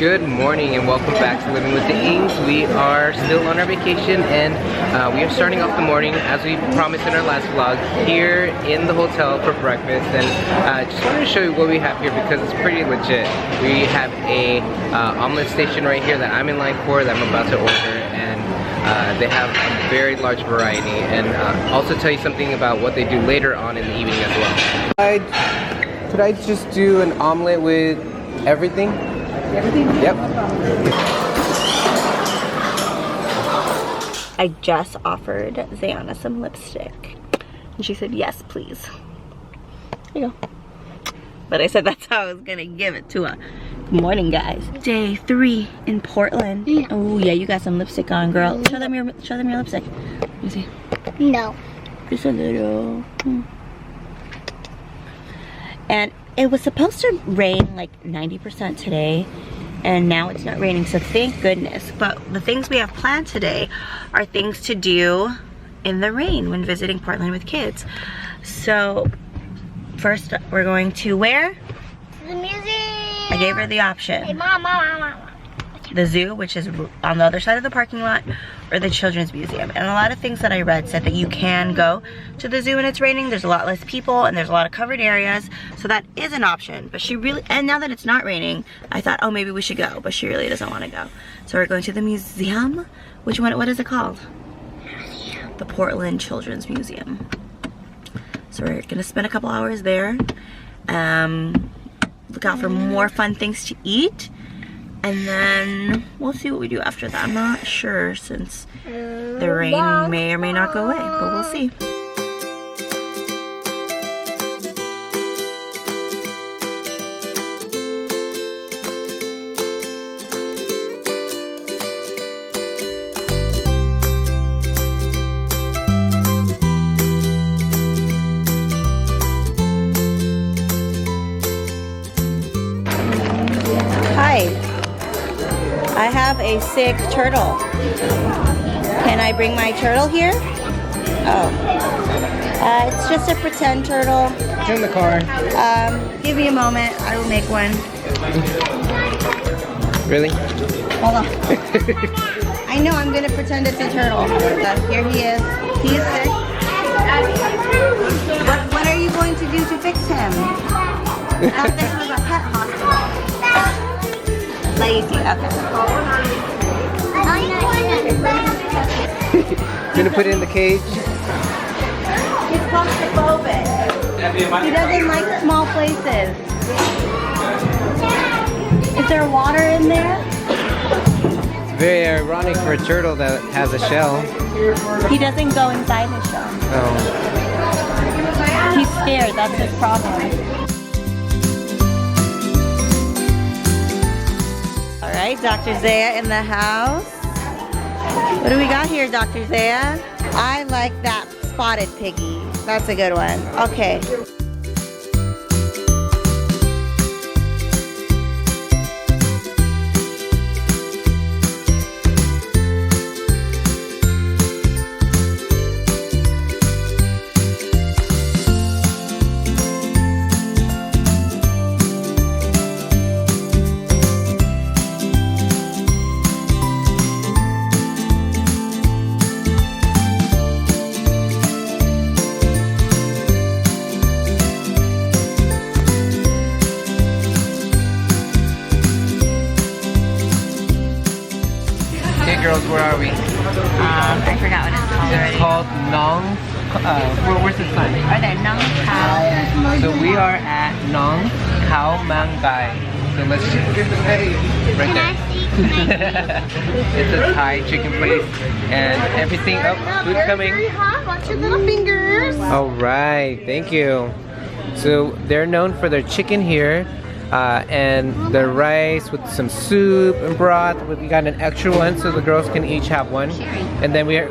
Good morning and welcome back to Living with the Ings. We are still on our vacation and we are starting off the morning as we promised in our last vlog here in the hotel for breakfast. And just wanted to show you what we have here because it's pretty legit. We have a omelet station right here that I'm in line for that I'm about to order, and they have a very large variety, and also tell you something about what they do later on in the evening as well. Could I just do an omelet with everything? Everything? Yep. I just offered Zayana some lipstick and she said yes please. Here you go. But I said that's how I was gonna give it to her. Good morning guys. Day 3 in Portland. Oh yeah, you got some lipstick on, girl. Show them your lipstick. Let me see. No. Just a little. And it was supposed to rain like 90% today, and now it's not raining, so thank goodness. But the things we have planned today are things to do in the rain when visiting Portland with kids. So first we're going to where? The museum. I gave her the option. Hey, Mom. The zoo, which is on the other side of the parking lot, or the children's museum. And a lot of things that I read said that you can go to the zoo when it's raining. There's a lot less people and there's a lot of covered areas, so that is an option. But she really, and now that it's not raining, I thought, oh, maybe we should go, but she really doesn't want to go. So we're going to the museum. Which one? What is it called? The Portland Children's Museum. So we're gonna spend a couple hours there. Look out for more fun things to eat. And then we'll see what we do after that. I'm not sure since the rain may or may not go away, but we'll see. Hi. I have a sick turtle. Can I bring my turtle here? Oh. It's just a pretend turtle. It's in the car. Give me a moment. I will make one. Really? Hold on. I know, I'm going to pretend it's a turtle. Here he is. He is sick. What are you going to do to fix him? Out there was a pet hospital. Lazy, okay. Gonna put it in the cage? He's claustrophobic. He doesn't like small places. Is there water in there? It's very ironic for a turtle that has a shell. He doesn't go inside his shell. Oh. He's scared, that's his problem. Alright, Dr. Zaya in the house. What do we got here, Dr. Zaya? I like that spotted piggy. That's a good one. Okay. Girls, where are we? I forgot what it's called already. It's called Nong. Where's the sign? Are there Nong Khao? So we are at Nong Khao Mang Gai. So let's right there. It's a Thai chicken place and everything. Oh, food coming. Very hot. Watch your little fingers. All right, thank you. So they're known for their chicken here. And the rice with some soup and broth. We got an extra one so the girls can each have one. And then we're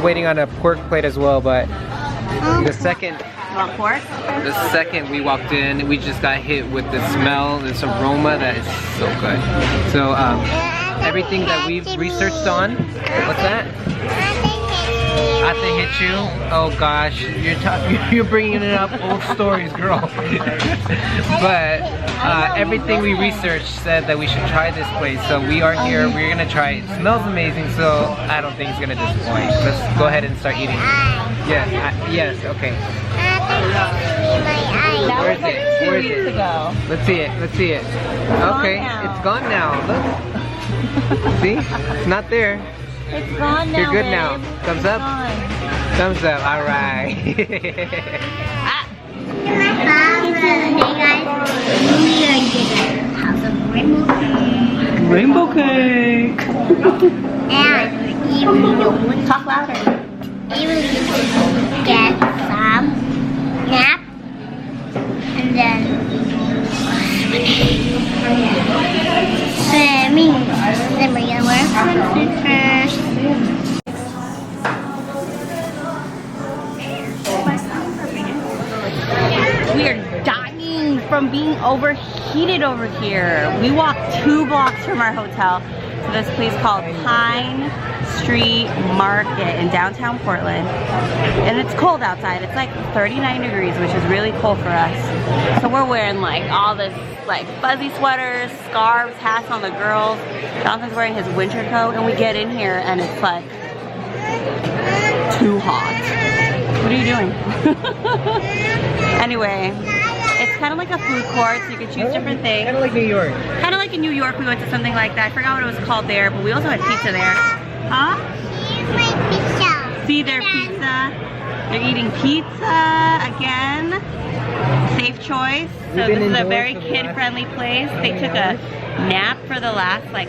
waiting on a pork plate as well, but the second we walked in, we just got hit with the smell, this aroma that is so good. So everything that we've researched on, what's that? Ate hit you? Oh gosh, you're bringing it up old stories, girl. But everything we researched said that we should try this place, so we are here. We're gonna try it. It smells amazing, so I don't think it's gonna disappoint. Let's go ahead and start eating. Yes, yes, okay. Where is it? Where is it? Let's see it. Let's see it. Okay, it's gone now. Look. See? It's not there. It's gone now. You're good now. Thumbs up? Thumbs up. All right. Rainbow cake. And even Talk louder. even you could get some nap and then swimming. Then we're gonna wear swimsuit first. We are dying from being overheated over here. We walked 2 blocks from our hotel to this place called Pine Street Market in downtown Portland. And it's cold outside. It's like 39 degrees, which is really cold for us. So we're wearing like all this like fuzzy sweaters, scarves, hats on the girls. Jonathan's wearing his winter coat, and we get in here and it's like too hot. What are you doing? Anyway, it's kind of like a food court, so you can choose different things. Kind of like New York. Kind of like in New York, we went to something like that. I forgot what it was called there, but we also had pizza there. Huh? Here's my pizza. See their pizza? They're eating pizza again. Safe choice. So this is a very kid-friendly place. They took a nap for the last, like,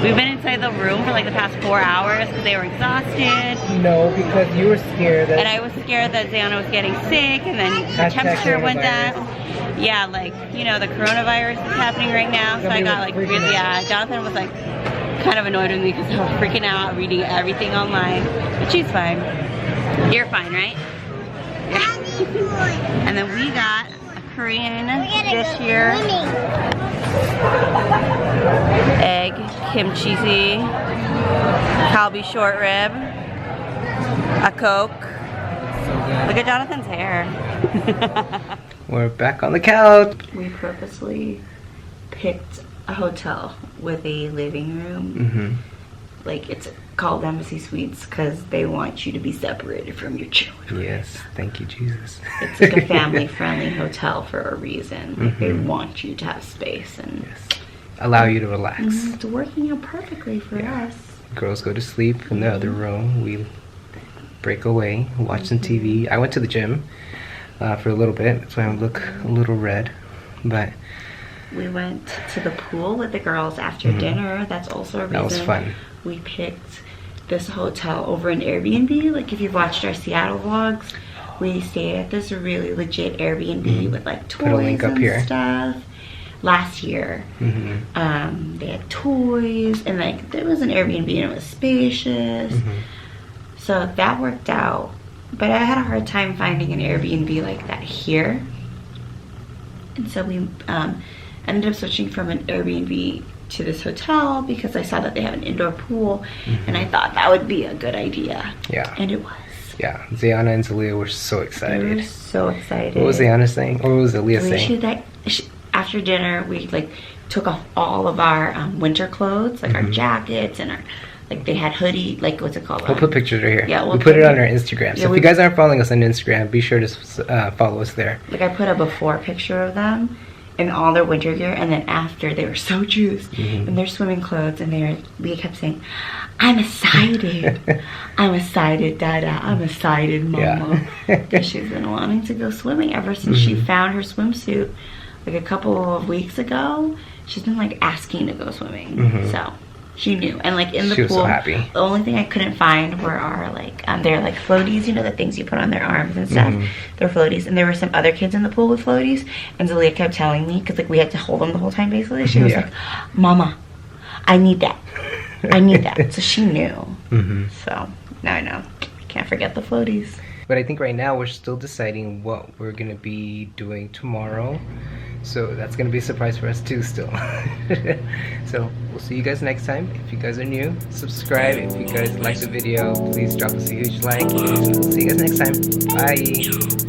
we've been inside the room for like the past 4 hours because they were exhausted. No, because you were scared. And I was scared that Zayana was getting sick, and then the temperature went down. Yeah, like, you know, the coronavirus is happening right now, so I got like really, yeah, Jonathan was like kind of annoyed with me because I was freaking out reading everything online. But she's fine. You're fine, right? Yeah. And then we got a Korean dish here. Egg, kimchi, kalbi short rib, a Coke. Look at Jonathan's hair. We're back on the couch. We purposely picked a hotel with a living room. Mm-hmm. Like, it's called Embassy Suites because they want you to be separated from your children. Yes, thank you, Jesus. It's like a family-friendly hotel for a reason. Like, they want you to have space and allow you to relax. it's working out perfectly for us. Girls go to sleep in the other room. We break away, watch some TV. I went to the gym for a little bit. That's why I look a little red. But we went to the pool with the girls after dinner. That's also a reason that was fun. We picked this hotel over an Airbnb. Like, if you've watched our Seattle vlogs, we stayed at this really legit Airbnb with like toys Put a link up and here. stuff. Last year, they had toys, and like there was an Airbnb and it was spacious. So that worked out. But I had a hard time finding an Airbnb like that here. And so we ended up switching from an Airbnb to this hotel because I saw that they have an indoor pool, and I thought that would be a good idea. Yeah. And it was. Yeah, Zayana and Zalia were so They excited. were so excited. What was Zayana saying? Or what was Zalia saying? After dinner, we like took off all of our winter clothes, like our jackets and our, like they had hoodie, like what's it called? We'll put pictures right here. Yeah, we'll put it on our Instagram. So Yeah, if you guys aren't following us on Instagram, be sure to follow us there. Like I put a before picture of them in all their winter gear, and then after they were so juiced in their swimming clothes, and we kept saying, "I'm excited, I'm excited, Dada, I'm excited, Mama." Because she's been wanting to go swimming ever since she found her swimsuit, like a couple of weeks ago. She's been like asking to go swimming, so she knew. And like in the She pool, was so happy. the only thing I couldn't find were our like they're like floaties, you know, the things you put on their arms and stuff. They're floaties, and there were some other kids in the pool with floaties, and Zalia kept telling me, because like we had to hold them the whole time basically, she was like, "Mama, I need that, I need that." So she knew. So now I know. Can't forget the floaties. But I think right now we're still deciding what we're gonna be doing tomorrow. So that's gonna be a surprise for us too still. So we'll see you guys next time. If you guys are new, subscribe. If you guys like the video, please drop us a huge like. And we'll see you guys next time. Bye.